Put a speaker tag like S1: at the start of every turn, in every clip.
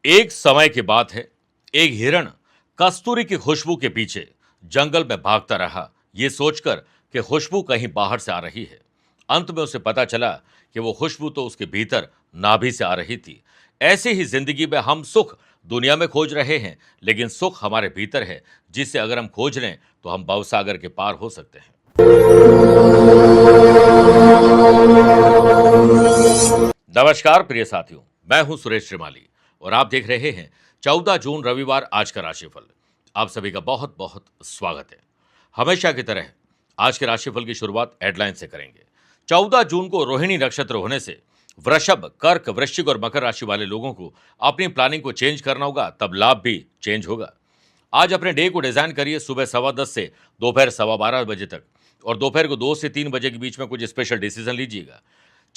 S1: एक समय की बात है, एक हिरण कस्तूरी की खुशबू के पीछे जंगल में भागता रहा, ये सोचकर कि खुशबू कहीं बाहर से आ रही है। अंत में उसे पता चला कि वो खुशबू तो उसके भीतर नाभि से आ रही थी। ऐसे ही जिंदगी में हम सुख दुनिया में खोज रहे हैं, लेकिन सुख हमारे भीतर है, जिसे अगर हम खोज लें तो हम भवसागर के पार हो सकते हैं। नमस्कार प्रिय साथियों, मैं हूं सुरेश श्रीमाली और आप देख रहे हैं 14 जून रविवार आज का राशिफल। आप सभी का बहुत बहुत स्वागत है। हमेशा की तरह आज के राशिफल की शुरुआत हेडलाइन से करेंगे। 14 जून को रोहिणी नक्षत्र होने से वृषभ, कर्क, वृश्चिक और मकर राशि वाले लोगों को अपनी प्लानिंग को चेंज करना होगा, तब लाभ भी चेंज होगा। आज अपने डे को डिजाइन करिए सुबह 10:15 से दोपहर 12:15 बजे तक, और दोपहर को 2 से 3 बजे के बीच में कुछ स्पेशल डिसीजन लीजिएगा।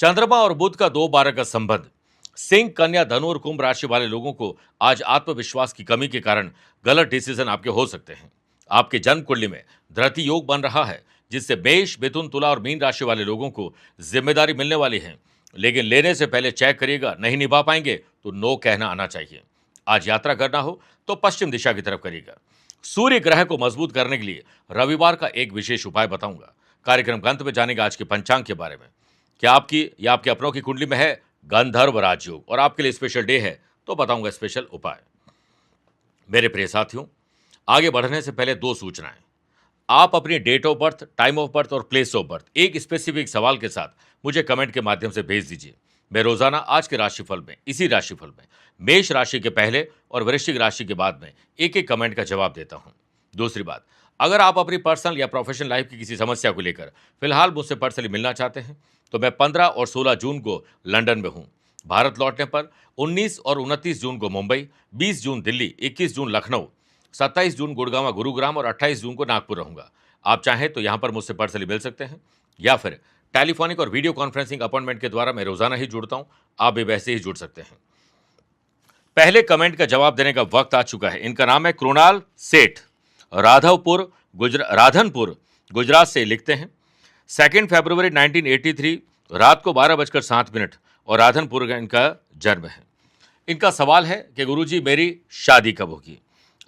S1: चंद्रमा और बुध का 2-12 का संबंध सिंह, कन्या, धनु और कुंभ राशि वाले लोगों को आज आत्मविश्वास की कमी के कारण गलत डिसीजन आपके हो सकते हैं। आपके जन्म कुंडली में धरती योग बन रहा है, जिससे मेष, मिथुन, तुला और मीन राशि वाले लोगों को जिम्मेदारी मिलने वाली है, लेकिन लेने से पहले चेक करिएगा। नहीं निभा पाएंगे तो नो कहना आना चाहिए। आज यात्रा करना हो तो पश्चिम दिशा की तरफ करिएगा। सूर्य ग्रह को मजबूत करने के लिए रविवार का एक विशेष उपाय बताऊंगा। कार्यक्रम के अंत में जानेगा आज के पंचांग के बारे में। क्या आपकी या आपके अपनों की कुंडली में है गंधर्व राजयोग और आपके लिए स्पेशल डे है, तो बताऊंगा स्पेशल उपाय। मेरे प्रिय साथियों, आगे बढ़ने से पहले 2 सूचनाएं। आप अपनी date of birth, time of birth और प्लेस ऑफ बर्थ एक स्पेसिफिक सवाल के साथ मुझे कमेंट के माध्यम से भेज दीजिए। मैं रोजाना आज के राशिफल में, इसी राशिफल में मेष राशि के पहले और वृश्चिक राशि के बाद में एक कमेंट का जवाब देता हूं। दूसरी बात, अगर आप अपनी पर्सनल या प्रोफेशनल लाइफ की किसी समस्या को लेकर फिलहाल मुझसे पर्सनली मिलना चाहते हैं, तो मैं 15 और 16 जून को लंदन में हूं। भारत लौटने पर 19 और 29 जून को मुंबई, 20 जून दिल्ली, 21 जून लखनऊ, 27 जून गुड़गांव गुरुग्राम और 28 जून को नागपुर रहूंगा। आप चाहें तो यहां पर मुझसे पर्सनली मिल सकते हैं, या फिर टेलीफोनिक और वीडियो कॉन्फ्रेंसिंग अपॉइंटमेंट के द्वारा मैं रोजाना ही जुड़ता हूं। आप भी वैसे ही जुड़ सकते हैं। पहले कमेंट का जवाब देने का वक्त आ चुका है। इनका नाम है कृणाल सेठ, राधनपुर गुजरात से लिखते हैं। 2 फरवरी 1983 रात को 12:07 और राधनपुर का इनका जन्म है। इनका सवाल है कि गुरुजी मेरी शादी कब होगी।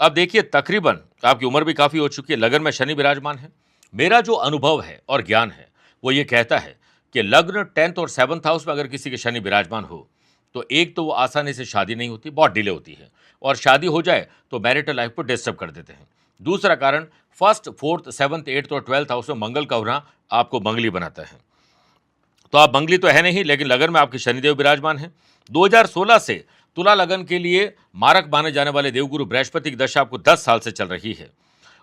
S1: अब देखिए, तकरीबन आपकी उम्र भी काफी हो चुकी है, लगन में शनि विराजमान है। मेरा जो अनुभव है और ज्ञान है वो ये कहता है कि लग्न 10th और 7th हाउस में अगर किसी के शनि विराजमान हो तो एक तो वो आसानी से शादी नहीं होती, बहुत डिले होती है, और शादी हो जाए तो मैरिटल लाइफ को डिस्टर्ब कर देते हैं। दूसरा कारण, 1st, 4th, 7th, 8th और 12th हाउस में मंगल का होना आपको मंगली बनाता है। तो आप मंगली तो है नहीं, लेकिन लगन में आपके शनिदेव विराजमान हैं। 2016 से तुला लगन के लिए मारक माने जाने वाले देवगुरु बृहस्पति की दशा आपको 10 साल से चल रही है,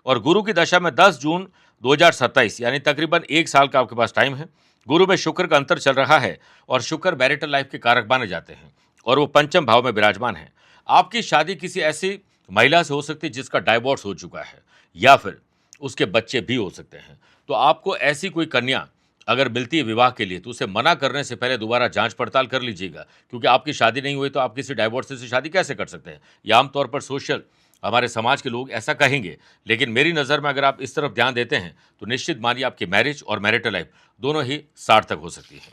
S1: और गुरु की दशा में 10 जून 2027 यानी तकरीबन 1 साल का आपके पास टाइम है। गुरु में शुक्र का अंतर चल रहा है, और शुक्र मैरिटल लाइफ के कारक माने जाते हैं, और वो पंचम भाव में विराजमान है। आपकी शादी किसी ऐसी महिला से हो सकती है जिसका डाइवोर्स हो चुका है, या फिर उसके बच्चे भी हो सकते हैं। तो आपको ऐसी कोई कन्या अगर मिलती है विवाह के लिए, तो उसे मना करने से पहले दोबारा जांच पड़ताल कर लीजिएगा, क्योंकि आपकी शादी नहीं हुई तो आप किसी डाइवोर्स से शादी कैसे कर सकते हैं। यह आमतौर पर सोशल हमारे समाज के लोग ऐसा कहेंगे, लेकिन मेरी नज़र में अगर आप इस तरफ ध्यान देते हैं तो निश्चित मानिए आपकी मैरिज और मैरिटल लाइफ दोनों ही सार्थक हो सकती है।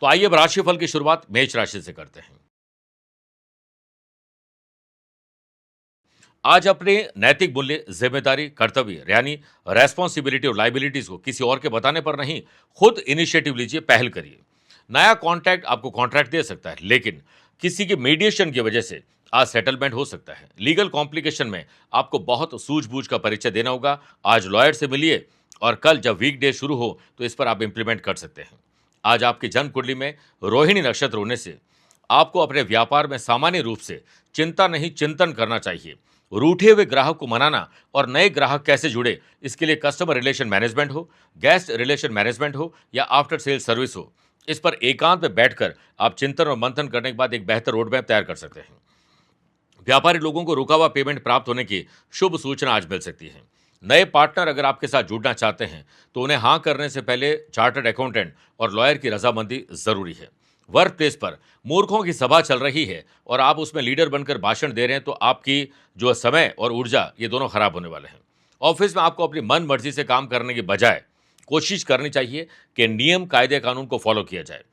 S1: तो आइए अब राशिफल की शुरुआत मेष राशि से करते हैं। आज अपने नैतिक मूल्य, जिम्मेदारी, कर्तव्य यानी रेस्पॉन्सिबिलिटी और लाइबिलिटीज को किसी और के बताने पर नहीं, खुद इनिशिएटिव लीजिए, पहल करिए। नया कॉन्ट्रैक्ट आपको कॉन्ट्रैक्ट दे सकता है, लेकिन किसी के मीडिएशन की वजह से आज सेटलमेंट हो सकता है। लीगल कॉम्प्लिकेशन में आपको बहुत सूझबूझ का परिचय देना होगा। आज लॉयर से मिलिए, और कल जब वीकडे शुरू हो तो इस पर आप इंप्लीमेंट कर सकते हैं। आज आपकी जन्म कुंडली में रोहिणी नक्षत्र होने से आपको अपने व्यापार में सामान्य रूप से चिंता नहीं, चिंतन करना चाहिए। रूठे हुए ग्राहक को मनाना और नए ग्राहक कैसे जुड़े, इसके लिए कस्टमर रिलेशन मैनेजमेंट हो, गेस्ट रिलेशन मैनेजमेंट हो या आफ्टर सेल सर्विस हो, इस पर एकांत में बैठकर आप चिंतन और मंथन करने के बाद एक बेहतर रोड मैप तैयार कर सकते हैं। व्यापारी लोगों को रुका हुआ पेमेंट प्राप्त होने की शुभ सूचना आज मिल सकती है। नए पार्टनर अगर आपके साथ जुड़ना चाहते हैं तो उन्हें हाँ करने से पहले चार्टर्ड अकाउंटेंट और लॉयर की रजामंदी जरूरी है। वर्क प्लेस पर मूर्खों की सभा चल रही है और आप उसमें लीडर बनकर भाषण दे रहे हैं, तो आपकी जो समय और ऊर्जा ये दोनों खराब होने वाले हैं। ऑफिस में आपको अपनी मन मर्जी से काम करने की बजाय कोशिश करनी चाहिए कि नियम, कायदे, कानून को फॉलो किया जाए।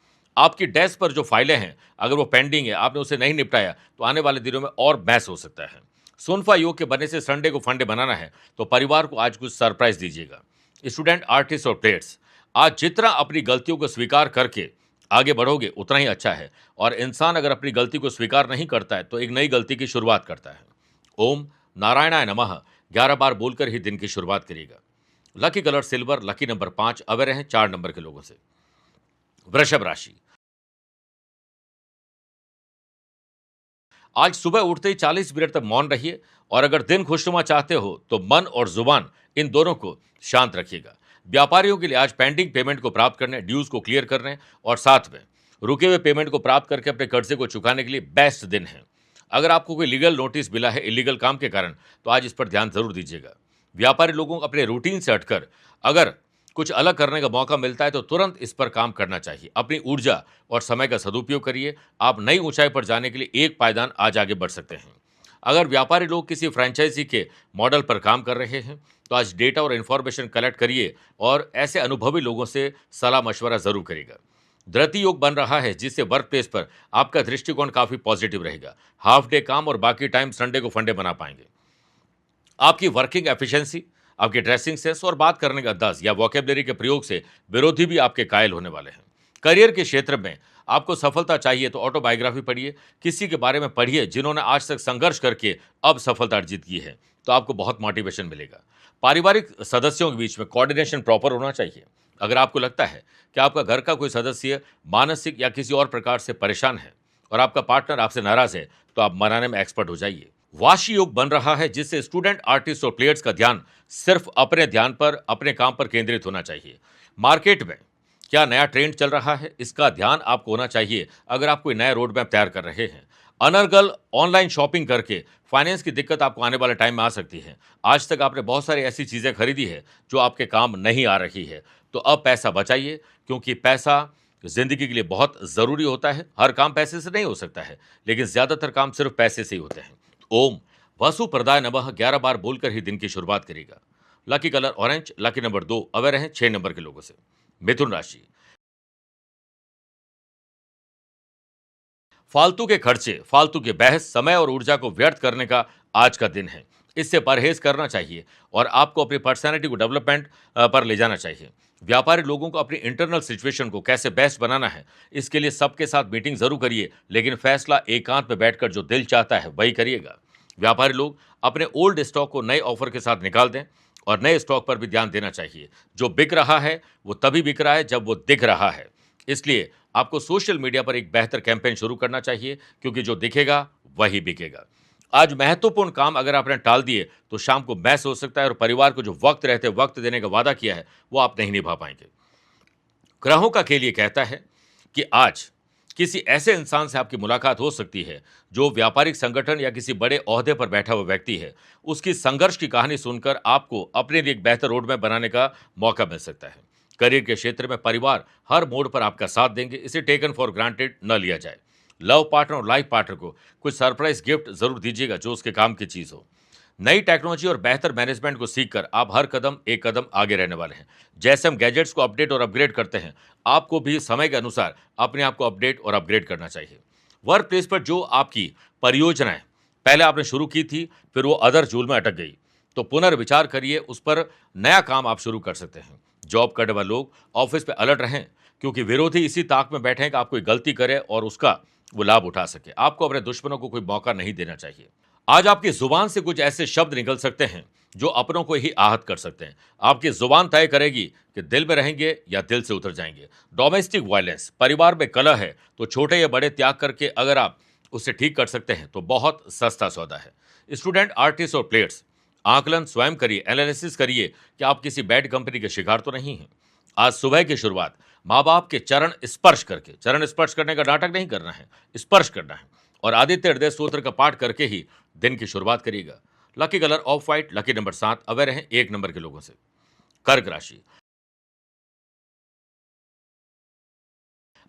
S1: आपकी डेस्क पर जो फाइलें हैं, अगर वो पेंडिंग है, आपने उसे नहीं निपटाया, तो आने वाले दिनों में और मैस हो सकता है। सोनफा योग के बनने से संडे को फंडे बनाना है, तो परिवार को आज कुछ सरप्राइज दीजिएगा। स्टूडेंट, आर्टिस्ट और प्लेयर्स, आज जितना अपनी गलतियों को स्वीकार करके आगे बढ़ोगे, उतना ही अच्छा है। और इंसान अगर अपनी गलती को स्वीकार नहीं करता है, तो एक नई गलती की शुरुआत करता है। ओम नारायणाय नमः 11 बार बोलकर ही दिन की शुरुआत करिएगा। Lucky colour silver, lucky number 5, away रहें 4 नंबर के लोगों से। वृषभ राशि, आज सुबह उठते ही 40 मिनट तक मौन रहिए, और अगर दिन खुशनुमा चाहते हो तो मन और जुबान इन दोनों को शांत रखिएगा। व्यापारियों के लिए आज पेंडिंग पेमेंट को प्राप्त करने, ड्यूज को क्लियर करने और साथ में रुके हुए पेमेंट को प्राप्त करके अपने कर्जे को चुकाने के लिए बेस्ट दिन है। अगर आपको कोई लीगल नोटिस मिला है इलीगल काम के कारण, तो आज इस पर ध्यान जरूर दीजिएगा। व्यापारी लोगों को अपने रूटीन से हटकर अगर कुछ अलग करने का मौका मिलता है, तो तुरंत इस पर काम करना चाहिए। अपनी ऊर्जा और समय का सदुपयोग करिए। आप नई ऊंचाई पर जाने के लिए एक पायदान आज आगे बढ़ सकते हैं। अगर व्यापारी लोग किसी फ्रेंचाइजी के मॉडल पर काम कर रहे हैं, तो आज डेटा और इन्फॉर्मेशन कलेक्ट करिए और ऐसे अनुभवी लोगों से सलाह मशवरा जरूर करिएगा। धृति योग बन रहा है, जिससे वर्क प्लेस पर आपका दृष्टिकोण काफी पॉजिटिव रहेगा। हाफ डे काम और बाकी टाइम संडे को फंडे बना पाएंगे। आपकी वर्किंग एफिशिएंसी, आपकी ड्रेसिंग सेंस और बात करने का अंदाज या वोकेबलरी के प्रयोग से विरोधी भी आपके कायल होने वाले हैं। करियर के क्षेत्र में आपको सफलता चाहिए, तो ऑटोबायोग्राफी पढ़िए, किसी के बारे में पढ़िए जिन्होंने आज तक संघर्ष करके अब सफलता अर्जित की है, तो आपको बहुत मोटिवेशन मिलेगा। पारिवारिक सदस्यों के बीच में कोऑर्डिनेशन प्रॉपर होना चाहिए। अगर आपको लगता है कि आपका घर का कोई सदस्य मानसिक या किसी और प्रकार से परेशान है और आपका पार्टनर आपसे नाराज है, तो आप मनाने में एक्सपर्ट हो जाइए। वाशी योग बन रहा है, जिससे स्टूडेंट, आर्टिस्ट और प्लेयर्स का ध्यान सिर्फ अपने ध्यान पर, अपने काम पर केंद्रित होना चाहिए। मार्केट में क्या नया ट्रेंड चल रहा है, इसका ध्यान आपको होना चाहिए अगर आप कोई नया रोड मैप तैयार कर रहे हैं। अनर्गल ऑनलाइन शॉपिंग करके फाइनेंस की दिक्कत आपको आने वाले टाइम में आ सकती है। आज तक आपने बहुत सारी ऐसी चीजें खरीदी है जो आपके काम नहीं आ रही है, तो अब पैसा बचाइए, क्योंकि पैसा जिंदगी के लिए बहुत जरूरी होता है। हर काम पैसे से नहीं हो सकता है, लेकिन ज्यादातर काम सिर्फ पैसे से ही होते हैं। ओम वसु प्रदाय नमः 11 बार बोलकर ही दिन की शुरुआत करेगा। Lucky colour orange, lucky number 2, away रहें 6 नंबर के लोगों से। मिथुन राशि, फालतू के खर्चे, फालतू के बहस, समय और ऊर्जा को व्यर्थ करने का आज का दिन है। इससे परहेज करना चाहिए और आपको अपनी पर्सनैलिटी को डेवलपमेंट पर ले जाना चाहिए। व्यापारी लोगों को अपनी इंटरनल सिचुएशन को कैसे बेस्ट बनाना है, इसके लिए सबके साथ मीटिंग जरूर करिए, लेकिन फैसला एकांत में बैठकर जो दिल चाहता है वही करिएगा। व्यापारी लोग अपने ओल्ड स्टॉक को नए ऑफर के साथ निकाल दें और नए स्टॉक पर भी ध्यान देना चाहिए। जो बिक रहा है वो तभी बिक रहा है जब वो दिख रहा है। इसलिए आपको सोशल मीडिया पर एक बेहतर कैंपेन शुरू करना चाहिए, क्योंकि जो दिखेगा वही बिकेगा। आज महत्वपूर्ण काम अगर आपने टाल दिए, तो शाम को मैस हो सकता है और परिवार को जो वक्त रहते वक्त देने का वादा किया है, वो आप नहीं निभा पाएंगे। ग्रहों का खेल ये कहता है कि आज किसी ऐसे इंसान से आपकी मुलाकात हो सकती है जो व्यापारिक संगठन या किसी बड़े ओहदे पर बैठा हुआ व्यक्ति है। उसकी संघर्ष की कहानी सुनकर आपको अपने लिए एक बेहतर रोड मैप बनाने का मौका मिल सकता है। करियर के क्षेत्र में परिवार हर मोड़ पर आपका साथ देंगे, इसे टेकन फॉर ग्रांटेड न लिया जाए। लव पार्टनर और लाइफ पार्टनर को कुछ सरप्राइज गिफ्ट जरूर दीजिएगा जो उसके काम की चीज हो। नई टेक्नोलॉजी और बेहतर मैनेजमेंट को सीखकर आप हर कदम एक कदम आगे रहने वाले हैं। जैसे हम गैजेट्स को अपडेट और अपग्रेड करते हैं, आपको भी समय के अनुसार अपने आप को अपडेट और अपग्रेड करना चाहिए। वर्क प्लेस पर जो आपकी परियोजनाएं पहले आपने शुरू की थी, फिर वो अदर जूल में अटक गई, तो पुनर्विचार करिए, उस पर नया काम आप शुरू कर सकते हैं। जॉब करने वाले लोग ऑफिस पे अलर्ट रहें, क्योंकि विरोधी इसी ताक में बैठे हैं कि आप कोई गलती करें और उसका वो लाभ उठा सके। आपको अपने दुश्मनों को कोई मौका नहीं देना चाहिए। आज आपकी जुबान से कुछ ऐसे शब्द निकल सकते हैं जो अपनों को ही आहत कर सकते हैं। आपकी जुबान तय करेगी कि दिल में रहेंगे या दिल से उतर जाएंगे। डोमेस्टिक वायलेंस, परिवार में कलह है, तो छोटे या बड़े त्याग करके अगर आप उसे ठीक कर सकते हैं तो बहुत सस्ता सौदा है। स्टूडेंट, आर्टिस्ट और प्लेयर्स, आकलन स्वयं करिए, एनालिसिस करिए कि आप किसी बैड कंपनी के शिकार तो नहीं हैं। आज सुबह की शुरुआत माँ बाप के चरण स्पर्श करके, चरण स्पर्श करने का नाटक नहीं करना है, स्पर्श करना है, और आदित्य हृदय स्तोत्र का पाठ करके ही दिन की शुरुआत करिएगा। Lucky colour of white, lucky number 7, away रहें 1 नंबर के लोगों से। कर्क राशि,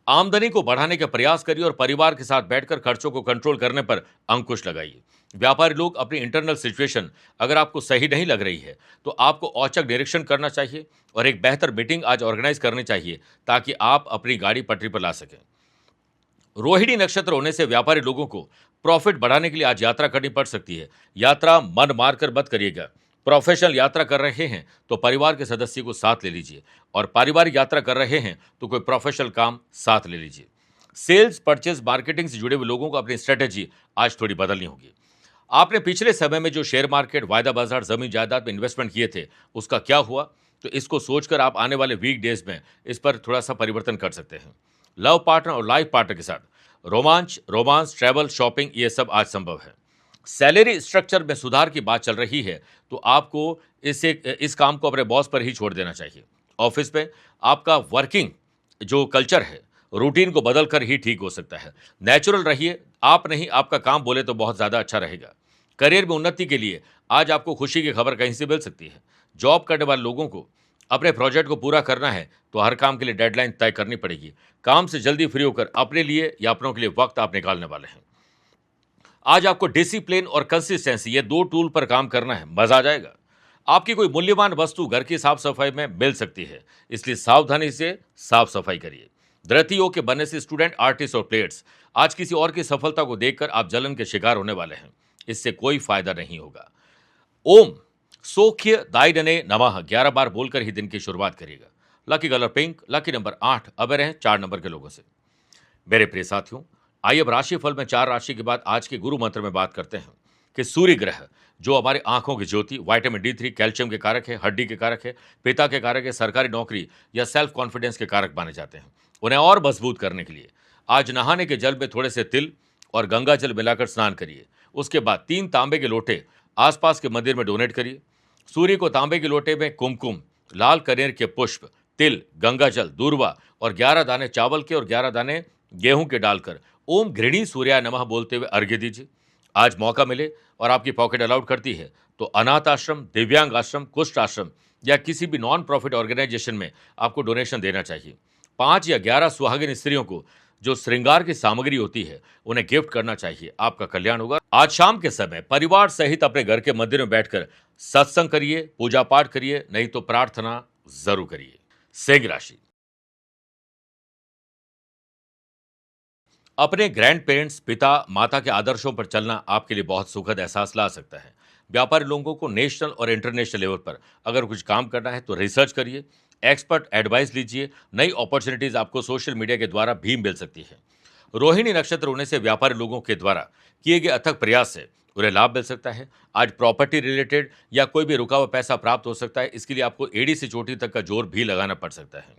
S1: आमदनी को बढ़ाने के प्रयास करिए और परिवार के साथ बैठकर खर्चों को कंट्रोल करने पर अंकुश लगाइए। व्यापारी लोग, अपनी इंटरनल सिचुएशन अगर आपको सही नहीं लग रही है, तो आपको औचक निरीक्षण करना चाहिए और एक बेहतर मीटिंग आज ऑर्गेनाइज करनी चाहिए, ताकि आप अपनी गाड़ी पटरी पर ला सकें। रोहिणी नक्षत्र होने से व्यापारी लोगों को प्रॉफिट बढ़ाने के लिए आज यात्रा करनी पड़ सकती है। यात्रा मन मारकर मत करिएगा। प्रोफेशनल यात्रा कर रहे हैं तो परिवार के सदस्य को साथ ले लीजिए, और पारिवारिक यात्रा कर रहे हैं तो कोई प्रोफेशनल काम साथ ले लीजिए। सेल्स, परचेज, मार्केटिंग से जुड़े हुए लोगों को अपनी स्ट्रेटेजी आज थोड़ी बदलनी होगी। आपने पिछले समय में जो शेयर मार्केट, वायदा बाजार, जमीन जायदाद में इन्वेस्टमेंट किए थे, उसका क्या हुआ? तो इसको सोचकर आप आने वाले वीक डेज में इस पर थोड़ा सा परिवर्तन कर सकते हैं। लव पार्टनर और लाइफ पार्टनर के साथ रोमांस, ट्रैवल, शॉपिंग, ये सब आज संभव है। सैलरी स्ट्रक्चर में सुधार की बात चल रही है, तो आपको इस काम को अपने बॉस पर ही छोड़ देना चाहिए। ऑफिस में आपका वर्किंग जो कल्चर है, रूटीन को बदल कर ही ठीक हो सकता है। नेचुरल रहिए, आप नहीं आपका काम बोले तो बहुत ज़्यादा अच्छा रहेगा। करियर में उन्नति के लिए आज आपको खुशी की खबर कहीं से मिल सकती है। जॉब करने वाले लोगों को अपने प्रोजेक्ट को पूरा करना है तो हर काम के लिए डेडलाइन तय करनी पड़ेगी। काम से जल्दी फ्री होकर अपने लिए या अपनों के लिए वक्त आप निकालने वाले हैं। आज आपको डिसिप्लिन और कंसिस्टेंसी, ये दो टूल पर काम करना है, मजा आ जाएगा। आपकी कोई मूल्यवान वस्तु घर की साफ सफाई में मिल सकती है, इसलिए सावधानी से साफ सफाई करिए। धरती योग के बनने से स्टूडेंट, आर्टिस्ट और प्लेयर्स आज किसी और की सफलता को देखकर आप जलन के शिकार होने वाले हैं। इससे कोई फायदा नहीं होगा। ओम सौख्य दायडने नमः 11 बार बोलकर ही दिन की शुरुआत करिएगा। Lucky colour pink, lucky number 8, अब रहें 4 नंबर के लोगों से। मेरे प्रिय साथियों, आइए अब राशिफल में 4 राशि के बाद आज के गुरु मंत्र में बात करते हैं कि सूर्य ग्रह जो हमारी आंखों की ज्योति, विटामिन D3, कैल्शियम के कारक है, हड्डी के कारक है, पिता के कारक है, सरकारी नौकरी या सेल्फ कॉन्फिडेंस के कारक माने जाते हैं। उन्हें और मजबूत करने के लिए आज नहाने के जल में थोड़े से तिल और गंगा जल मिलाकर स्नान करिए। उसके बाद 3 तांबे के लोटे आसपास के मंदिर में डोनेट करिए। सूर्य को तांबे के लोटे में कुमकुम, लाल कनेर के पुष्प, तिल, गंगा जल, दूर्वा और 11 दाने चावल के और 11 दाने गेहूं के डालकर ओम घृणी सूर्याय नमः बोलते हुए अर्घ्य दीजिए। आज मौका मिले और आपकी पॉकेट अलाउड करती है तो अनाथ आश्रम, दिव्यांग आश्रम, कुष्ठ आश्रम या किसी भी नॉन प्रॉफिट ऑर्गेनाइजेशन में आपको डोनेशन देना चाहिए। 5 या 11 सुहागिन स्त्रियों को जो श्रृंगार की सामग्री होती है उन्हें गिफ्ट करना चाहिए। आपका कल्याण होगा। आज शाम के समय परिवार सहित अपने घर के मंदिर में बैठकर सत्संग करिए, पूजा पाठ करिए, नहीं तो प्रार्थना जरूर करिए। सिंह राशि, अपने ग्रैंड पेरेंट्स, पिता माता के आदर्शों पर चलना आपके लिए बहुत सुखद एहसास ला सकता है। व्यापारी लोगों को नेशनल और इंटरनेशनल लेवल पर अगर कुछ काम करना है तो रिसर्च करिए, एक्सपर्ट एडवाइस लीजिए। नई अपॉर्चुनिटीज आपको सोशल मीडिया के द्वारा भी मिल सकती है। रोहिणी नक्षत्र होने से व्यापारी लोगों के द्वारा किए गए अथक प्रयास से उन्हें लाभ मिल सकता है। आज प्रॉपर्टी रिलेटेड या कोई भी रुका हुआ पैसा प्राप्त हो सकता है। इसके लिए आपको एड़ी से चोटी तक का जोर भी लगाना पड़ सकता है।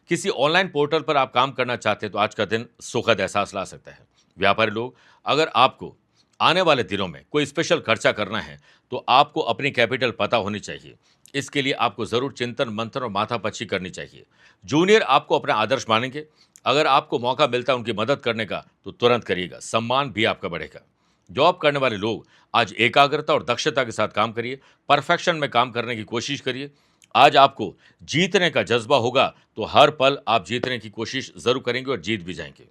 S1: किसी ऑनलाइन पोर्टल पर आप काम करना चाहते हैं तो आज का दिन सुखद एहसास ला सकता है। व्यापारी लोग, अगर आपको आने वाले दिनों में कोई स्पेशल खर्चा करना है तो आपको अपनी कैपिटल पता होनी चाहिए। इसके लिए आपको जरूर चिंतन मंथन और माथापच्ची करनी चाहिए। जूनियर आपको अपना आदर्श मानेंगे। अगर आपको मौका मिलता है उनकी मदद करने का तो तुरंत करिएगा, सम्मान भी आपका बढ़ेगा। जॉब करने वाले लोग आज एकाग्रता और दक्षता के साथ काम करिए, परफेक्शन में काम करने की कोशिश करिए। आज आपको जीतने का जज्बा होगा तो हर पल आप जीतने की कोशिश जरूर करेंगे और जीत भी जाएंगे।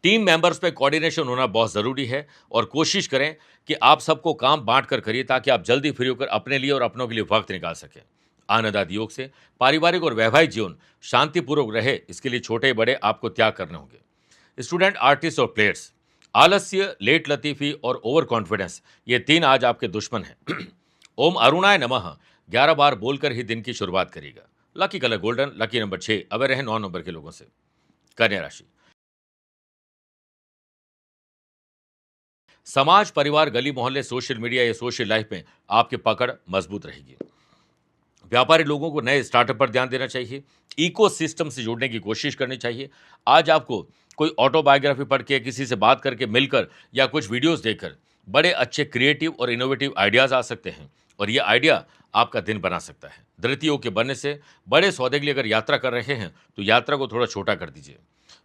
S1: टीम मेंबर्स में कोऑर्डिनेशन होना बहुत ज़रूरी है और कोशिश करें कि आप सबको काम बांट कर करिए ताकि आप जल्दी फ्री होकर अपने लिए और अपनों के लिए वक्त निकाल सकें। आनंद आदि योग से पारिवारिक और वैवाहिक जीवन शांतिपूर्वक रहे, इसके लिए छोटे बड़े आपको त्याग करने होंगे। स्टूडेंट, आर्टिस्ट और प्लेयर्स, आलस्य, लेट लतीफ़ी और ओवर कॉन्फिडेंस, ये 3 आज आपके दुश्मन हैं। ओम अरुणाय नमः 11 बार बोलकर ही दिन की शुरुआत करिएगा। Lucky colour golden, lucky number 6, अब रहे 9 नंबर के लोगों से। कन्या राशि, समाज, परिवार, गली मोहल्ले, सोशल मीडिया या सोशल लाइफ में आपकी पकड़ मजबूत रहेगी। व्यापारी लोगों को नए स्टार्टअप पर ध्यान देना चाहिए। इकोसिस्टम से जुड़ने की कोशिश करनी चाहिए। आज आपको कोई ऑटोबायोग्राफी पढ़ के, किसी से बात करके, मिलकर या कुछ वीडियोस देखकर बड़े अच्छे क्रिएटिव और इनोवेटिव आइडियाज आ सकते हैं और ये आइडिया आपका दिन बना सकता है। धृतियों के बनने से बड़े सौदे के लिए अगर यात्रा कर रहे हैं तो यात्रा को थोड़ा छोटा कर दीजिए।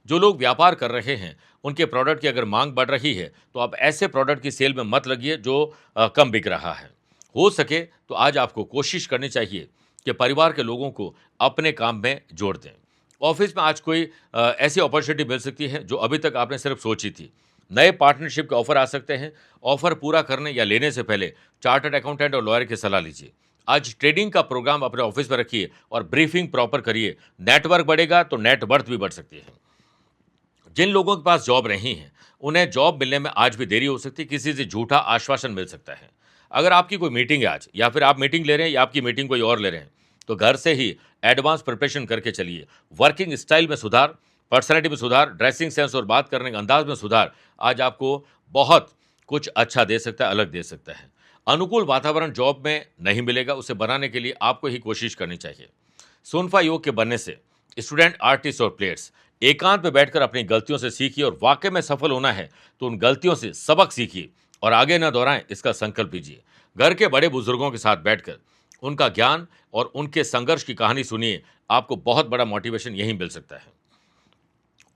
S1: जो लोग व्यापार कर रहे हैं उनके प्रोडक्ट की अगर मांग बढ़ रही है तो आप ऐसे प्रोडक्ट की सेल में मत लगिए जो कम बिक रहा है। हो सके तो आज आपको कोशिश करनी चाहिए कि परिवार के लोगों को अपने काम में जोड़ दें। ऑफिस में आज कोई ऐसी अपॉर्चुनिटी मिल सकती है जो अभी तक आपने सिर्फ सोची थी। नए पार्टनरशिप के ऑफर आ सकते हैं। ऑफर पूरा करने या लेने से पहले चार्टर्ड अकाउंटेंट और लॉयर की सलाह लीजिए। आज ट्रेडिंग का प्रोग्राम अपने ऑफिस में रखिए और ब्रीफिंग प्रॉपर करिए। नेटवर्क बढ़ेगा तो नेटवर्थ भी बढ़ सकती है। जिन लोगों के पास जॉब नहीं है, उन्हें जॉब मिलने में आज भी देरी हो सकती है, किसी से झूठा आश्वासन मिल सकता है। अगर आपकी कोई मीटिंग है आज या फिर आप मीटिंग ले रहे हैं या आपकी मीटिंग कोई और ले रहे हैं, तो घर से ही एडवांस प्रिपरेशन करके चलिए। वर्किंग स्टाइल में सुधार, पर्सनैलिटी में सुधार, ड्रेसिंग सेंस और बात करने के अंदाज में सुधार आज आपको बहुत कुछ अच्छा दे सकता है, अलग दे सकता है। अनुकूल वातावरण जॉब में नहीं मिलेगा, उसे बनाने के लिए आपको ही कोशिश करनी चाहिए। सोनफा योग के बनने से स्टूडेंट, आर्टिस्ट और प्लेयर्स एकांत में बैठकर अपनी गलतियों से सीखिए और वाकई में सफल होना है तो उन गलतियों से सबक सीखिए और आगे न दोहराएं, इसका संकल्प लीजिए। घर के बड़े बुजुर्गों के साथ बैठकर उनका ज्ञान और उनके संघर्ष की कहानी सुनिए, आपको बहुत बड़ा मोटिवेशन यही मिल सकता है।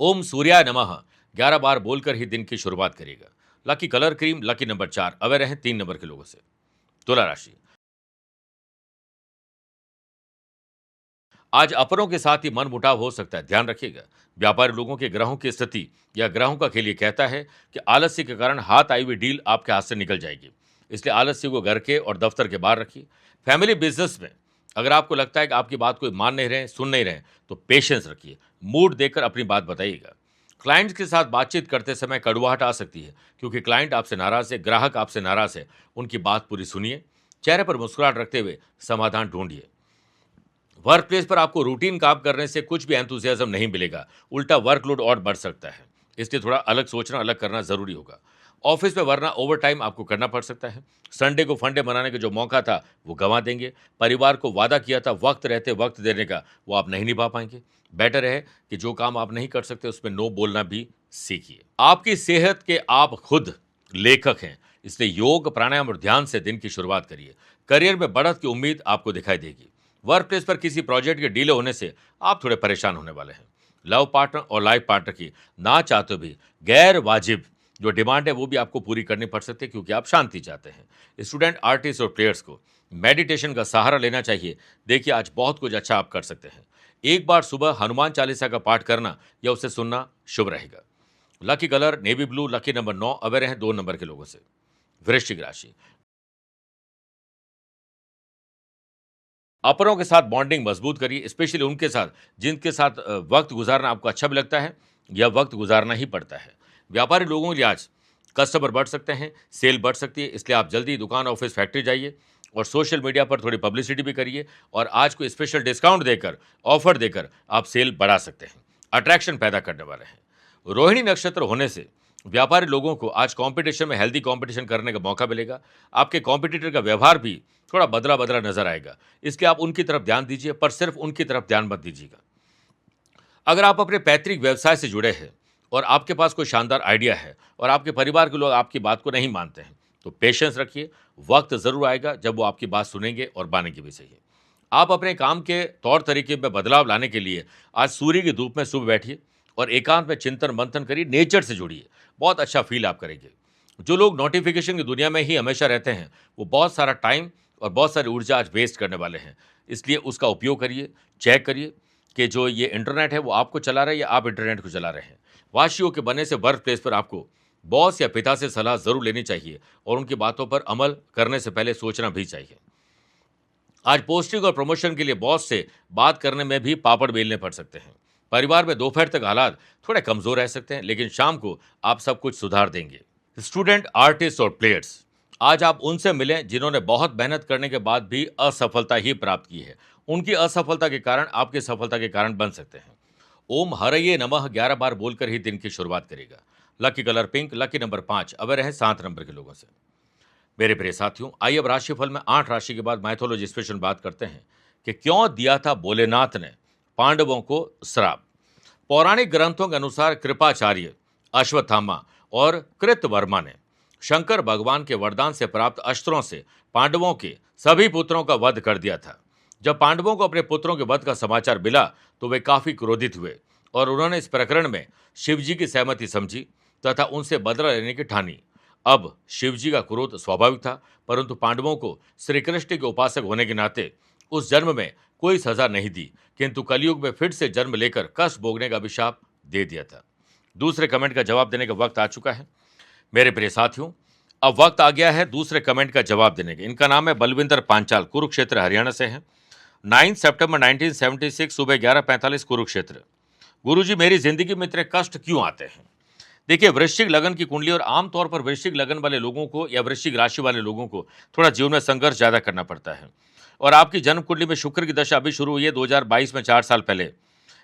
S1: ओम सूर्याय नमः 11 बार बोलकर ही दिन की शुरुआत करिएगा। Lucky colour cream, lucky number 4, aware रहें 3 नंबर के लोगों से। तुला राशि, आज अपनों के साथ ही मन मुटाव हो सकता है, ध्यान रखिएगा। व्यापारी लोगों के ग्रहों की स्थिति या ग्रहों का खेल ये कहता है कि आलस्य के कारण हाथ आई हुई डील आपके हाथ से निकल जाएगी, इसलिए आलस्य को घर के और दफ्तर के बाहर रखिए। फैमिली बिजनेस में अगर आपको लगता है कि आपकी बात कोई मान नहीं रहे, सुन नहीं रहे, तो पेशेंस रखिए, मूड देकर अपनी बात बताइएगा। क्लाइंट्स के साथ बातचीत करते समय कड़वाहट आ सकती है, क्योंकि क्लाइंट आपसे नाराज है, ग्राहक आपसे नाराज है। उनकी बात पूरी सुनिए, चेहरे पर मुस्कुराहट रखते हुए समाधान ढूंढिए। वर्क प्लेस पर आपको रूटीन काम करने से कुछ भी एंथुसियाज्म नहीं मिलेगा, उल्टा वर्कलोड और बढ़ सकता है, इसलिए थोड़ा अलग सोचना, अलग करना जरूरी होगा। ऑफिस में वरना ओवर टाइम आपको करना पड़ सकता है। संडे को फंडे मनाने का जो मौका था वो गंवा देंगे। परिवार को वादा किया था वक्त रहते वक्त देने का, वो आप नहीं निभा पाएंगे। बेटर है कि जो काम आप नहीं कर सकते उसमें नो बोलना भी सीखिए। आपकी सेहत के आप खुद लेखक हैं, इसलिए योग, प्राणायाम और ध्यान से दिन की शुरुआत करिए। करियर में बढ़त की उम्मीद आपको दिखाई देगी। वर्क प्लेस पर किसी प्रोजेक्ट के डिले होने से आप थोड़े परेशान होने वाले हैं। लव पार्टनर और लाइफ पार्टनर की ना चाहते भी गैर वाजिब जो डिमांड है वो भी आपको पूरी करनी पड़ सकती है, क्योंकि आप शांति चाहते हैं। स्टूडेंट, आर्टिस्ट और प्लेयर्स को मेडिटेशन का सहारा लेना चाहिए। देखिए आज बहुत कुछ अच्छा आप कर सकते हैं। एक बार सुबह हनुमान चालीसा का पाठ करना या उसे सुनना शुभ रहेगा। Lucky colour navy blue, lucky number 9, aware हैं 2 नंबर के लोगों से। वृश्चिक राशि, अपनों के साथ बॉन्डिंग मजबूत करिए, स्पेशली उनके साथ जिनके साथ वक्त गुजारना आपको अच्छा भी लगता है या वक्त गुजारना ही पड़ता है। व्यापारी लोगों के लिए आज कस्टमर बढ़ सकते हैं, सेल बढ़ सकती है, इसलिए आप जल्दी दुकान, ऑफिस, फैक्ट्री जाइए और सोशल मीडिया पर थोड़ी पब्लिसिटी भी करिए और आज को स्पेशल डिस्काउंट देकर, ऑफर देकर आप सेल बढ़ा सकते हैं, अट्रैक्शन पैदा करने वाले हैं। रोहिणी नक्षत्र होने से व्यापारी लोगों को आज कंपटीशन में हेल्दी कंपटीशन करने का मौका मिलेगा। आपके कॉम्पिटिटर का व्यवहार भी थोड़ा बदला बदला नजर आएगा, इसलिए आप उनकी तरफ ध्यान दीजिए, पर सिर्फ उनकी तरफ ध्यान मत दीजिएगा। अगर आप अपने पैतृक व्यवसाय से जुड़े हैं और आपके पास कोई शानदार आइडिया है और आपके परिवार के लोग आपकी बात को नहीं मानते हैं, तो पेशेंस रखिए, वक्त जरूर आएगा जब वो आपकी बात सुनेंगे और मानेंगे भी सही। आप अपने काम के तौर तरीके में बदलाव लाने के लिए आज सूर्य की धूप में सुबह बैठिए और एकांत में चिंतन मंथन करिए, नेचर से जुड़िए, बहुत अच्छा फील आप करेंगे। जो लोग नोटिफिकेशन की दुनिया में ही हमेशा रहते हैं, वो बहुत सारा टाइम और बहुत सारी ऊर्जा आज वेस्ट करने वाले हैं, इसलिए उसका उपयोग करिए, चेक करिए कि जो ये इंटरनेट है वो आपको चला रहा है या आप इंटरनेट को चला रहे हैं। वाशियों के बनने से वर्क प्लेस पर आपको बॉस या पिता से सलाह जरूर लेनी चाहिए और उनकी बातों पर अमल करने से पहले सोचना भी चाहिए। आज पोस्टिंग और प्रमोशन के लिए बॉस से बात करने में भी पापड़ बेलने पड़ सकते हैं। परिवार में दोपहर तक हालात थोड़े कमजोर रह सकते हैं, लेकिन शाम को आप सब कुछ सुधार देंगे। स्टूडेंट, आर्टिस्ट और प्लेयर्स, आज आप उनसे मिलें जिन्होंने बहुत मेहनत करने के बाद भी असफलता ही प्राप्त की है। उनकी असफलता के कारण आपकी सफलता के कारण बन सकते हैं। ओम हरये नमः 11 बार बोलकर ही दिन की शुरुआत करेगा। Lucky colour pink, lucky number 5, aware है 7 नंबर के लोगों से। मेरे प्रिय साथियों, आइए अब राशिफल में 8 राशि के बाद माइथोलॉजी स्पेशल बात करते हैं कि क्यों दिया था भोलेनाथ ने पांडवों को श्राप। पौराणिक ग्रंथों के अनुसार कृपाचार्य, अश्वत्थामा और कृतवर्मा ने शंकर भगवान के वरदान से प्राप्त अस्त्रों से पांडवों के सभी पुत्रों का वध कर दिया था। जब पांडवों को अपने पुत्रों के वध का समाचार मिला तो वे काफी क्रोधित हुए और उन्होंने इस प्रकरण में शिवजी की सहमति समझी तथा उनसे बदला लेने की ठानी। अब शिवजी का क्रोध स्वाभाविक था, परंतु पांडवों को श्री कृष्ण के उपासक होने के नाते उस जन्म में कोई सजा नहीं दी, किंतु कलयुग में फिर से जन्म लेकर कष्ट भोगने का अभिशाप दे दिया था। दूसरे कमेंट का जवाब देने का वक्त आ चुका है। मेरे प्रिय साथियों, अब वक्त आ गया है दूसरे कमेंट का जवाब देने का। इनका नाम है बलविंदर पांचाल, कुरुक्षेत्र हरियाणा से है। 9 सितंबर 1976 सुबह 11:45 कुरुक्षेत्र। गुरुजी मेरी जिंदगी में इतने कष्ट क्यों आते हैं? देखिए, वृश्चिक लगन की कुंडली और आमतौर पर वृश्चिक लगन वाले लोगों को या वृश्चिक राशि वाले लोगों को थोड़ा जीवन में संघर्ष ज़्यादा करना पड़ता है। और आपकी जन्म कुंडली में शुक्र की दशा अभी शुरू हुई है 2022 में 4 साल पहले।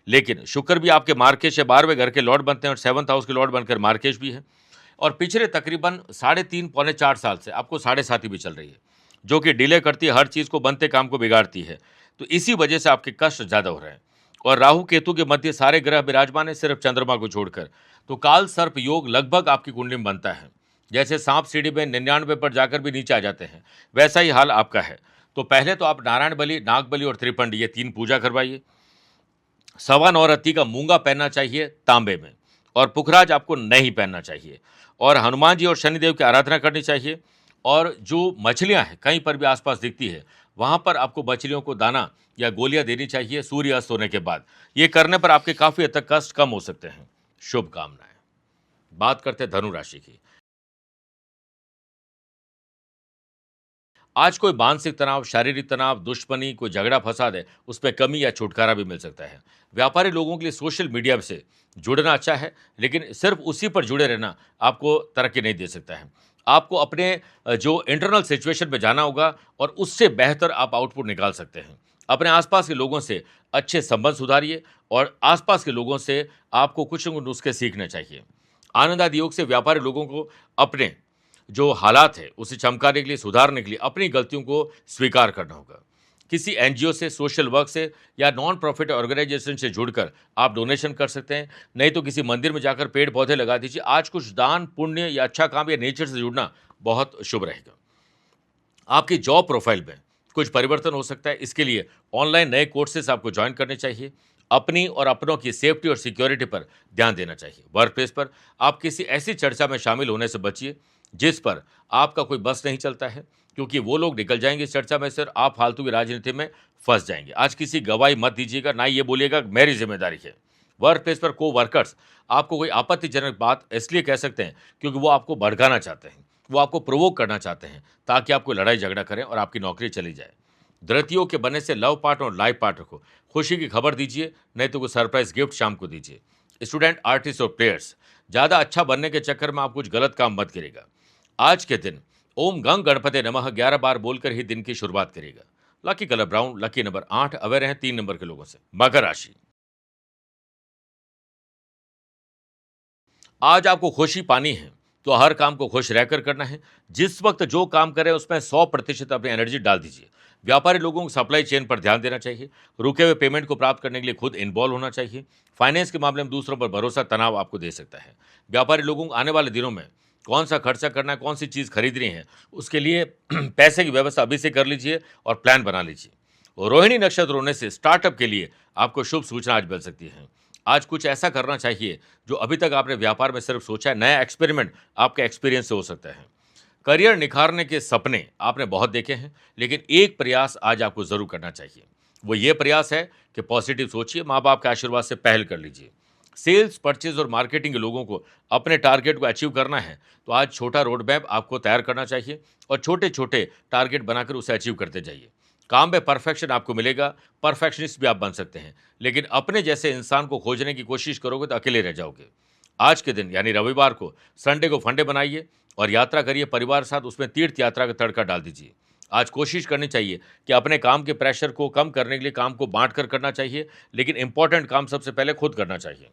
S1: लेकिन शुक्र भी आपके मार्केश या 12वें घर के लॉर्ड बनते हैं और 7th हाउस के लॉर्ड बनकर मार्केश भी है। और पिछले तकरीबन 3.5 पौने 4 साल से आपको 7.5 भी चल रही है, जो कि डिले करती है, हर चीज़ को बनते काम को बिगाड़ती है। तो इसी वजह से आपके कष्ट ज़्यादा हो रहे हैं। और राहु केतु के मध्य सारे ग्रह विराजमान है, सिर्फ चंद्रमा को छोड़कर। तो काल सर्प योग लगभग आपकी कुंडली में बनता है। जैसे सांप सीढ़ी में 99 पर जाकर भी नीचे आ जाते हैं, वैसा ही हाल आपका है। तो पहले तो आप नारायण बलि, नाग बलि और त्रिपंडी ये 3 पूजा करवाइए। 9.25 रत्ती का मूंगा पहनना चाहिए तांबे में, और पुखराज आपको नहीं पहनना चाहिए। और हनुमान जी और शनिदेव की आराधना करनी चाहिए। और जो मछलियां हैं कहीं पर भी आसपास दिखती है, वहां पर आपको मछलियों को दाना या गोलियां देनी चाहिए सूर्य अस्त होने के बाद। ये करने पर आपके काफी हद तक कष्ट कम हो सकते हैं। शुभकामनाएं। बात करते हैं धनु राशि की। आज कोई मानसिक तनाव, शारीरिक तनाव, दुश्मनी, कोई झगड़ा फसाद है, उस पर कमी या छुटकारा भी मिल सकता है। व्यापारी लोगों के लिए सोशल मीडिया से जुड़ना अच्छा है, लेकिन सिर्फ उसी पर जुड़े रहना आपको तरक्की नहीं दे सकता है। आपको अपने जो इंटरनल सिचुएशन में जाना होगा और उससे बेहतर आप आउटपुट निकाल सकते हैं। अपने आसपास के लोगों से अच्छे संबंध सुधारिए और आसपास के लोगों से आपको कुछ न कुछ नुस्खे सीखने चाहिए। आनंद आदि योग से व्यापारी लोगों को अपने जो हालात है उसे चमकाने के लिए, सुधारने के लिए अपनी गलतियों को स्वीकार करना होगा। किसी एनजीओ से, सोशल वर्क से या नॉन प्रॉफिट ऑर्गेनाइजेशन से जुड़कर आप डोनेशन कर सकते हैं। नहीं तो किसी मंदिर में जाकर पेड़ पौधे लगा दीजिए। आज कुछ दान पुण्य या अच्छा काम या नेचर से जुड़ना बहुत शुभ रहेगा। आपकी जॉब प्रोफाइल में कुछ परिवर्तन हो सकता है, इसके लिए ऑनलाइन नए कोर्सेस आपको ज्वाइन करने चाहिए। अपनी और अपनों की सेफ्टी और सिक्योरिटी पर ध्यान देना चाहिए। वर्क प्लेस पर आप किसी ऐसी चर्चा में शामिल होने से बचिए जिस पर आपका कोई बस नहीं चलता है, क्योंकि वो लोग निकल जाएंगे इस चर्चा में से और आप फालतू की राजनीति में फंस जाएंगे। आज किसी गवाही मत दीजिएगा, ना ये बोलिएगा मेरी जिम्मेदारी है। वर्क प्लेस पर को वर्कर्स आपको कोई आपत्तिजनक बात इसलिए कह सकते हैं क्योंकि वो आपको भड़काना चाहते हैं, वो आपको प्रोवोक करना चाहते हैं ताकि आपको लड़ाई झगड़ा करें और आपकी नौकरी चली जाए। धृतियों के बनने से लव पार्टनर और लाइफ पार्टनर को खुशी की खबर दीजिए, नहीं तो कोई सरप्राइज गिफ्ट शाम को दीजिए। स्टूडेंट, आर्टिस्ट और प्लेयर्स, ज़्यादा अच्छा बनने के चक्कर में आप कुछ गलत काम मत करिएगा। आज के दिन ओम गंग गणपति नमः 11 बार बोलकर ही दिन की शुरुआत करिएगा। Lucky colour brown, lucky number 8, aware हैं 3 नंबर के लोगों से। मकर राशि, आज आपको खुशी पानी है तो हर काम को खुश रहकर करना है। जिस वक्त जो काम करें उसमें 100% अपनी एनर्जी डाल दीजिए। व्यापारी लोगों को सप्लाई चेन पर ध्यान देना चाहिए। रुके हुए पेमेंट को प्राप्त करने के लिए खुद इन्वॉल्व होना चाहिए। फाइनेंस के मामले में दूसरों पर भरोसा तनाव आपको दे सकता है। व्यापारी लोगों को आने वाले दिनों में कौन सा खर्चा करना है, कौन सी चीज़ खरीदनी है, उसके लिए पैसे की व्यवस्था अभी से कर लीजिए और प्लान बना लीजिए। रोहिणी नक्षत्र होने से स्टार्टअप के लिए आपको शुभ सूचना आज मिल सकती है। आज कुछ ऐसा करना चाहिए जो अभी तक आपने व्यापार में सिर्फ सोचा है। नया एक्सपेरिमेंट आपके एक्सपीरियंस से हो सकता है। करियर निखारने के सपने आपने बहुत देखे हैं, लेकिन एक प्रयास आज आपको जरूर करना चाहिए। वो ये प्रयास है कि पॉजिटिव सोचिए, माँ बाप के आशीर्वाद से पहल कर लीजिए। सेल्स, परचेज और मार्केटिंग के लोगों को अपने टारगेट को अचीव करना है तो आज छोटा रोड मैप आपको तैयार करना चाहिए और छोटे छोटे टारगेट बनाकर उसे अचीव करते जाइए। काम में परफेक्शन आपको मिलेगा। परफेक्शनिस्ट भी आप बन सकते हैं, लेकिन अपने जैसे इंसान को खोजने की कोशिश करोगे तो अकेले रह जाओगे। आज के दिन यानी रविवार को, संडे को फंडे बनाइए और यात्रा करिए परिवार के साथ। उसमें तीर्थ यात्रा का तड़का डाल दीजिए। आज कोशिश करनी चाहिए कि अपने काम के प्रेशर को कम करने के लिए काम को बांट कर करना चाहिए, लेकिन इंपॉर्टेंट काम सबसे पहले खुद करना चाहिए।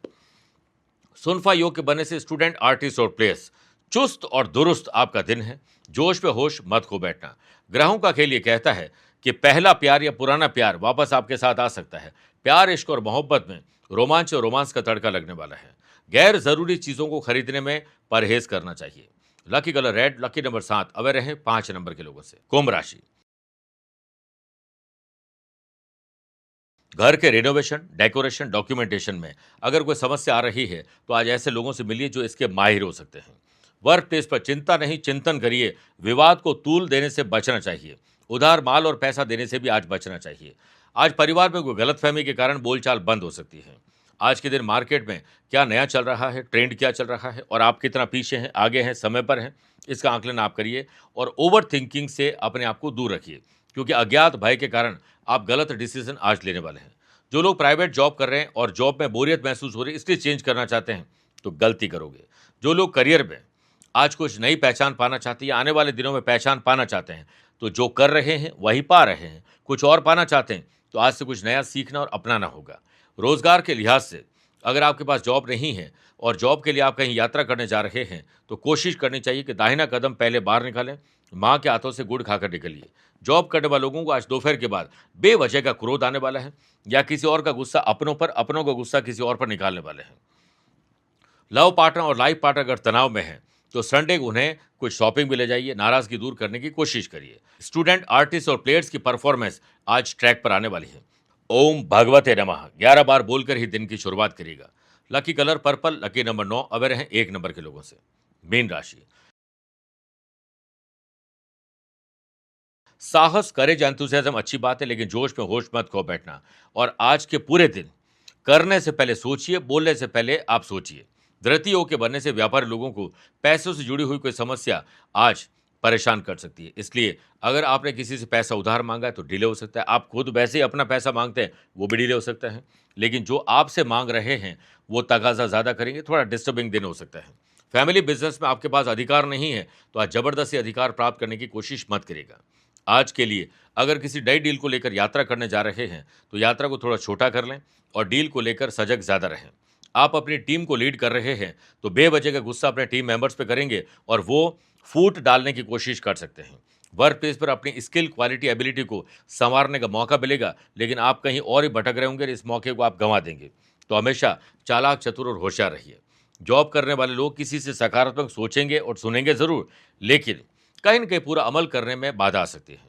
S1: सुनफा योग के बनने से स्टूडेंट, आर्टिस्ट और प्लेयर्स, चुस्त और दुरुस्त आपका दिन है। जोश पे होश मत खो बैठना। ग्रहों का खेल ये कहता है कि पहला प्यार या पुराना प्यार वापस आपके साथ आ सकता है। प्यार, इश्क और मोहब्बत में रोमांच और रोमांस का तड़का लगने वाला है। गैर जरूरी चीजों को खरीदने में परहेज करना चाहिए। Lucky colour red, lucky number 7, away रहे 5 नंबर के लोगों से। कुंभ राशि, घर के रिनोवेशन, डेकोरेशन, डॉक्यूमेंटेशन में अगर कोई समस्या आ रही है तो आज ऐसे लोगों से मिलिए जो इसके माहिर हो सकते हैं। वर्क प्लेस पर चिंता नहीं, चिंतन करिए। विवाद को तूल देने से बचना चाहिए। उधार माल और पैसा देने से भी आज बचना चाहिए। आज परिवार में कोई गलतफहमी के कारण बोलचाल बंद हो सकती है। आज के दिन मार्केट में क्या नया चल रहा है, ट्रेंड क्या चल रहा है और आप कितना पीछे हैं, आगे हैं, समय पर हैं, इसका आकलन आप करिए। और ओवर थिंकिंग से अपने आप को दूर रखिए, क्योंकि अज्ञात भय के कारण आप गलत डिसीजन आज लेने वाले हैं। जो लोग प्राइवेट जॉब कर रहे हैं और जॉब में बोरियत महसूस हो रही है इसलिए चेंज करना चाहते हैं तो गलती करोगे। जो लोग करियर में आज कुछ नई पहचान पाना चाहते हैं या आने वाले दिनों में पहचान पाना चाहते हैं तो जो कर रहे हैं वही पा रहे हैं। कुछ और पाना चाहते हैं तो आज से कुछ नया सीखना और अपनाना होगा। रोजगार के लिहाज से अगर आपके पास जॉब नहीं है और जॉब के लिए आप कहीं यात्रा करने जा रहे हैं तो कोशिश करनी चाहिए कि दाहिना कदम पहले बाहर निकालें, माँ के हाथों से गुड़ खाकर निकलिए। जॉब करने वाले लोगों को आज दोपहर के बाद बेवजह का क्रोध आने वाला है या किसी और का गुस्सा अपनों पर, अपनों का गुस्सा किसी और पर निकालने वाले हैं। लव पार्टनर और लाइफ पार्टनर अगर तनाव में है तो संडे को उन्हें कुछ शॉपिंग भी ले जाइए, नाराजगी दूर करने की कोशिश करिए। स्टूडेंट, आर्टिस्ट और प्लेयर्स की परफॉर्मेंस आज ट्रैक पर आने वाली है। ओम भगवते नमः 11 बार बोलकर ही दिन की शुरुआत करिएगा। Lucky colour purple, lucky number 9, aware हैं 1 नंबर के लोगों से। मीन राशि, साहस, करेज, एंथुसियाज्म अच्छी बात है लेकिन जोश में होश मत खो बैठना। और आज के पूरे दिन करने से पहले सोचिए, बोलने से पहले आप सोचिए। धृति योग के बनने से व्यापारी लोगों को पैसों से जुड़ी हुई कोई समस्या आज परेशान कर सकती है। इसलिए अगर आपने किसी से पैसा उधार मांगा है तो डिले हो सकता है। आप खुद वैसे ही अपना पैसा मांगते हैं वो भी डिले हो सकता है। लेकिन जो आपसे मांग रहे हैं वो तकाजा ज़्यादा करेंगे, थोड़ा डिस्टर्बिंग दिन हो सकता है। फैमिली बिजनेस में आपके पास अधिकार नहीं है तो आज जबरदस्ती अधिकार प्राप्त करने की कोशिश मत करिएगा। आज के लिए अगर किसी नई डील को लेकर यात्रा करने जा रहे हैं तो यात्रा को थोड़ा छोटा कर लें और डील को लेकर सजग ज़्यादा रहें। आप अपनी टीम को लीड कर रहे हैं तो बेवजह का गुस्सा अपने टीम मेंबर्स पे करेंगे और वो फूट डालने की कोशिश कर सकते हैं। वर्क प्लेस पर अपनी स्किल, क्वालिटी, एबिलिटी को संवारने का मौका मिलेगा लेकिन आप कहीं और ही भटक रहे होंगे, इस मौके को आप गंवा देंगे। तो हमेशा चालाक, चतुर और होशियार रहिए। जॉब करने वाले लोग किसी से सकारात्मक सोचेंगे और सुनेंगे जरूर, लेकिन कहीं न कहीं पूरा अमल करने में बाधा आ सकती है।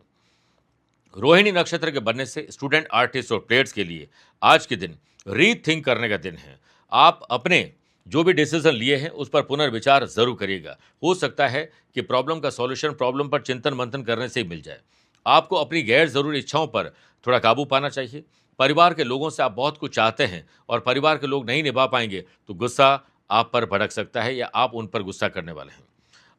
S1: रोहिणी नक्षत्र के बनने से स्टूडेंट, आर्टिस्ट और प्लेयर्स के लिए आज के दिन रीथिंक करने का दिन है। आप अपने जो भी डिसीजन लिए हैं उस पर पुनर्विचार जरूर करिएगा। हो सकता है कि प्रॉब्लम का सॉल्यूशन प्रॉब्लम पर चिंतन मंथन करने से ही मिल जाए। आपको अपनी गैर जरूरी इच्छाओं पर थोड़ा काबू पाना चाहिए। परिवार के लोगों से आप बहुत कुछ चाहते हैं और परिवार के लोग नहीं निभा पाएंगे तो गुस्सा आप पर भड़क सकता है या आप उन पर गुस्सा करने वाले हैं।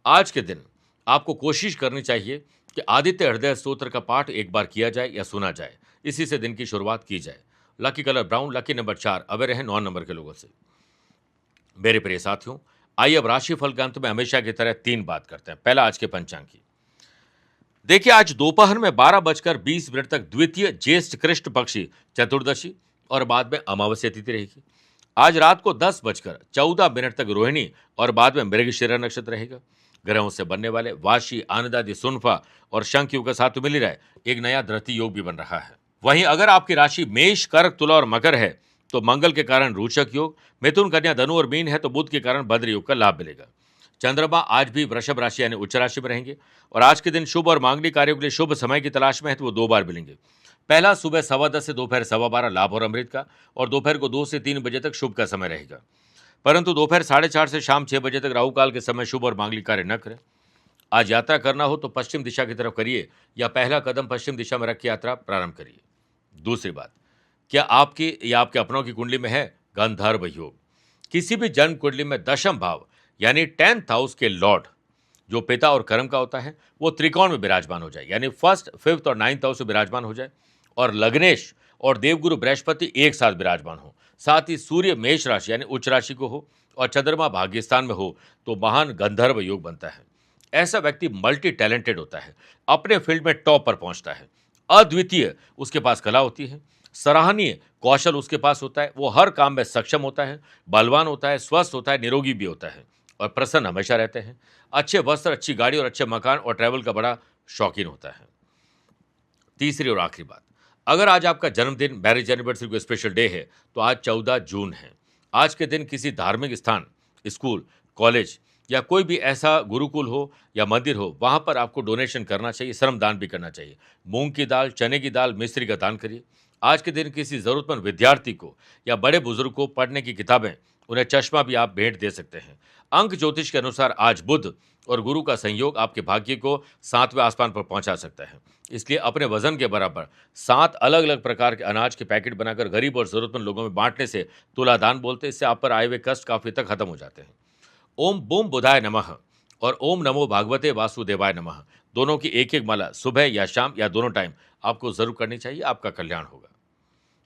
S1: आज के दिन आपको कोशिश करनी चाहिए कि आदित्य हृदय स्तोत्र का पाठ एक बार किया जाए या सुना जाए, इसी से दिन की शुरुआत की जाए। Lucky colour brown, lucky number 4, aware हैं 9 नंबर के लोगों से। मेरे प्रिय साथियों, आइए अब राशिफल के अंत में हमेशा की तरह 3 बात करते हैं। पहला आज के पंचांग की। देखिए, आज दोपहर में 12:20 तक द्वितीय ज्येष्ठ कृष्ण पक्षी चतुर्दशी और बाद में अमावस्या तिथि रहेगी। आज रात को 10:14 तक रोहिणी और बाद में मृगशिरा नक्षत्र रहेगा। ग्रहों से बनने वाले वाशी, आनंदादि, सुनफा और शंख योग का साथ मिल रहा है, एक नया धरती योग भी बन रहा है। वहीं अगर आपकी राशि मेष, कर्क, तुला और मकर है तो मंगल के कारण रोचक योग, मिथुन, कन्या, धनु और मीन है तो बुध के कारण भद्र योग का लाभ मिलेगा। चंद्रमा आज भी वृषभ राशि यानी उच्च राशि में रहेंगे और आज के दिन शुभ और मांगलिक कार्यों के लिए शुभ समय की तलाश में है तो वो 2 बार मिलेंगे। पहला सुबह 10:15 से दोपहर 12:15 लाभ और अमृत का, और दोपहर को 2 से 3 बजे तक शुभ का समय रहेगा। परंतु दोपहर 4:30 से शाम 6 बजे तक राहु काल के समय शुभ और मांगलिक कार्य न करें। आज यात्रा करना हो तो पश्चिम दिशा की तरफ करिए या पहला कदम पश्चिम दिशा में रख के यात्रा प्रारंभ करिए। दूसरी बात, क्या आपकी या आपके अपनों की कुंडली में है गंधर्व योग? किसी भी जन्म कुंडली में दशम भाव यानी 10th हाउस के लॉर्ड जो पिता और कर्म का होता है वो त्रिकोण में विराजमान हो जाए, यानी 1st, 5th और 9th हाउस में विराजमान हो जाए, और लग्नेश और देवगुरु बृहस्पति एक साथ विराजमान हो, साथ ही सूर्य मेष राशि यानी उच्च राशि को हो और चंद्रमा भाग्यस्थान में हो तो महान गंधर्व योग बनता है। ऐसा व्यक्ति मल्टी टैलेंटेड होता है, अपने फील्ड में टॉप पर पहुंचता है, अद्वितीय उसके पास कला होती है, सराहनीय कौशल उसके पास होता है, वो हर काम में सक्षम होता है, बलवान होता है, स्वस्थ होता है, निरोगी भी होता है और प्रसन्न हमेशा रहते हैं। अच्छे वस्त्र, अच्छी गाड़ी और अच्छे मकान और ट्रैवल का बड़ा शौकीन होता है। तीसरी और आखिरी बात, अगर आज आपका जन्मदिन, मैरिज एनिवर्सरी कोई स्पेशल डे है तो आज 14 जून है। आज के दिन किसी धार्मिक स्थान, स्कूल, कॉलेज या कोई भी ऐसा गुरुकुल हो या मंदिर हो वहाँ पर आपको डोनेशन करना चाहिए, श्रम दान भी करना चाहिए। मूंग की दाल, चने की दाल, मिश्री का दान करिए। आज के दिन किसी ज़रूरतमंद विद्यार्थी को या बड़े बुजुर्ग को पढ़ने की किताबें, उन्हें चश्मा भी आप भेंट दे सकते हैं। अंक ज्योतिष के अनुसार आज बुध और गुरु का संयोग आपके भाग्य को 7वें आसमान पर पहुंचा सकता है, इसलिए अपने वजन के बराबर 7 अलग अलग प्रकार के अनाज के पैकेट बनाकर गरीब और जरूरतमंद लोगों में बांटने से तुलादान बोलते हैं। इससे आप पर आए हुए कष्ट काफी तक खत्म हो जाते हैं। ओम बूम बुधाय नमः और ओम नमो भागवते वासुदेवाय नमः दोनों की एक एक माला सुबह या शाम या दोनों टाइम आपको जरूर करनी चाहिए, आपका कल्याण होगा।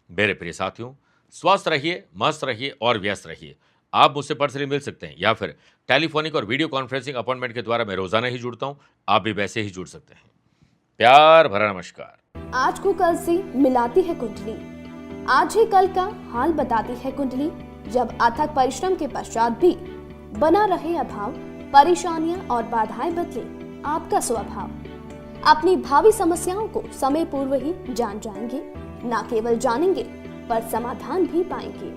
S1: मेरे प्रिय साथियों, स्वस्थ रहिए, मस्त रहिए और व्यस्त रहिए। आप मुझसे पर्सनली मिल सकते हैं या फिर टेलीफोनिक और वीडियो कॉन्फ्रेंसिंग अपॉइंटमेंट के द्वारा मैं रोजाना ही जुड़ता हूं। आप भी वैसे ही जुड़ सकते हैं। प्यार भरा नमस्कार।
S2: आज को कल से मिलाती है कुंडली, आज ही कल का हाल बताती है कुंडली। जब अथक परिश्रम के पश्चात भी बना रहे अभाव, परेशानियां और बाधाएं बदले आपका स्वभाव, अपनी भावी समस्याओं को समय पूर्व ही जान जाएंगे, न केवल जानेंगे पर समाधान भी पाएंगे।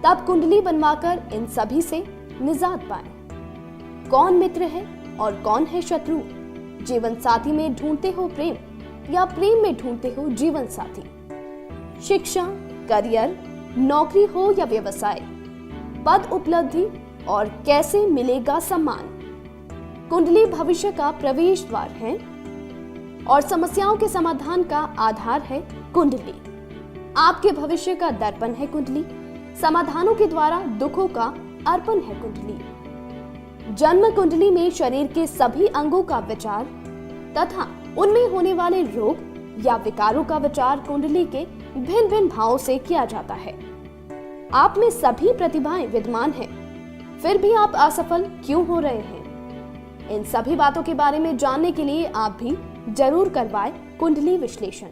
S2: तब कुंडली बनवाकर इन सभी से निजात पाएं। कौन मित्र है और कौन है शत्रु, जीवन साथी में ढूंढते हो प्रेम या प्रेम में ढूंढते हो जीवन साथी, शिक्षा, करियर, नौकरी हो या व्यवसाय, पद उपलब्धि और कैसे मिलेगा सम्मान। कुंडली भविष्य का प्रवेश द्वार है और समस्याओं के समाधान का आधार है कुंडली। आपके भविष्य का दर्पण है कुंडली, समाधानों के द्वारा दुखों का अर्पण है कुंडली। जन्म कुंडली में शरीर के सभी अंगों का विचार तथा उनमें होने वाले रोग या विकारों का विचार कुंडली के भिन्न भिन्न भावों से किया जाता है। आप में सभी प्रतिभाएं विद्यमान हैं, फिर भी आप असफल क्यों हो रहे हैं? इन सभी बातों के बारे में जानने के लिए आप भी जरूर करवाएं कुंडली विश्लेषण।